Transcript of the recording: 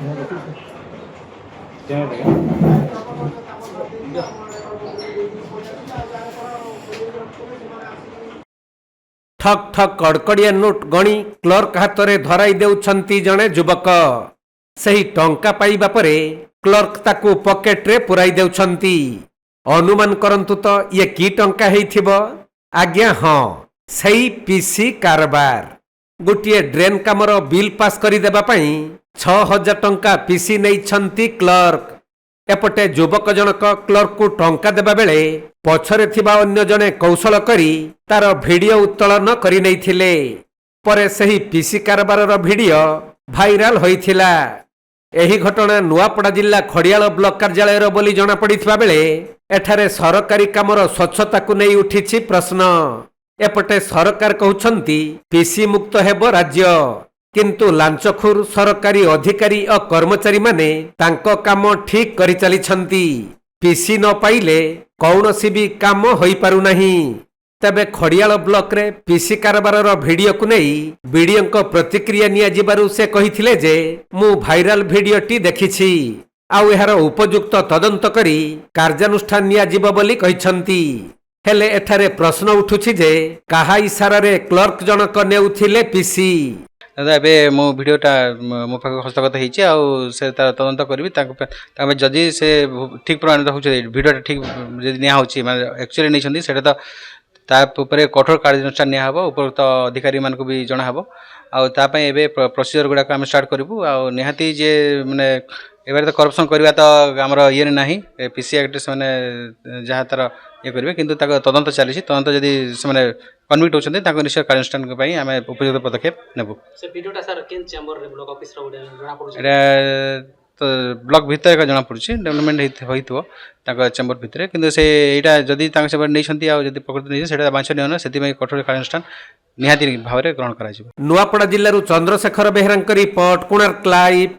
ठक ठक कड़कड़िया नोट गणी क्लर्क हाथ में धराई देउछंती जड़े युवक सही टंका पाइबा परे क्लर्क ताकू पॉकेट रे पुराई देउछंती। अनुमान करंतु तो ये की टंका हेइथिबो? आज्ञा हाँ सही पीसी कारबार। गोटे ड्रेन कामर बिल पास करी देबा पई 6000 टंका पीसी नहीं क्लर्क। एपटे युवक जनक क्लर्क को टंका देबा बेले पछरे थिबा अन्य जने कौशल करी तार वीडियो उत्तोलन करी नैथिले। परे सही पीसी कारबार वीडियो भाइराल होइथिला। एही घटना नुआपड़ा जिला खड़ियाल ब्लॉक कार्यालय बोली जना पड़िथिबा बेले एठारे सरकारी कामर स्वच्छता को नहीं उठिछि प्रश्न। एपटे सरकार कहउछंती पीसी मुक्त हेबो राज्य, किंतु लांचखोर सरकारी अधिकारी और कर्मचारी माने तांको काम ठीक करि चलिछंती। पीसी न पाइले कौनसी भी काम होई पारु नहीं। तबे खड़ियाल ब्लॉक रे पीसी कारबार वीडियो को नहीं वीडियो को प्रतिक्रिया निया जिबारु से कहिथिले जे मु भाइराल वीडियो टी देखिछि आउ एहार उपयुक्त तदंत करी कार्यानुष्ठान निया जिबो बोली कहिछंती। हेले एठारे प्रश्न उठुछि जे काहा इशारा रे क्लर्क जनक नेउथिले पीसी। दादा एबे मो वीडियोटा मो पाख हस्तगत होइछि आउ से तार तदंत करबी तामे जदि से ठीक प्रमाणित होउछि वीडियोटा ठीक जदि निया होउछि माने एक्चुअली नै छथि सेटा तो ता ऊपर कठोर कार्यानुष्ठान निया हबो उपयुक्त अधिकारी मान को भी जणा हबो आउ ता पय एबे प्रोसीजर गुडा को हम स्टार्ट करबू आउ निहाती जे माने एबार तो करप्शन करबा तो हमर ये नाही पीसी एक्ट से माने जहा तार ये करबे किंतु ताको तदंत चली तदंत जदि से माने कन्विक्ट होछन्ते ताको निश्चय कार्यानुष्ठान के पई हमें उपयुक्त पदक्षेप नेबो। से वीडियोटा सर केन चेंबर रे ब्लॉक ऑफिस रो जणा पड़छ एटा तो ब्लॉक भीतर का जना पड़छि डेवलपमेंट होइतो ताको चेंबर भीतर किंतु से एटा जदि ताको से नै छन्ती आ जदि प्रकृति नै सेटा वांछनीय न सेति में कठोर कार्यानुष्ठान निहाती भाव रे ग्रहण करा जिवो। नुआपड़ा जिल्लारु चंद्रशेखर बेहरांक रिपोर्ट कोणार्क लाइव।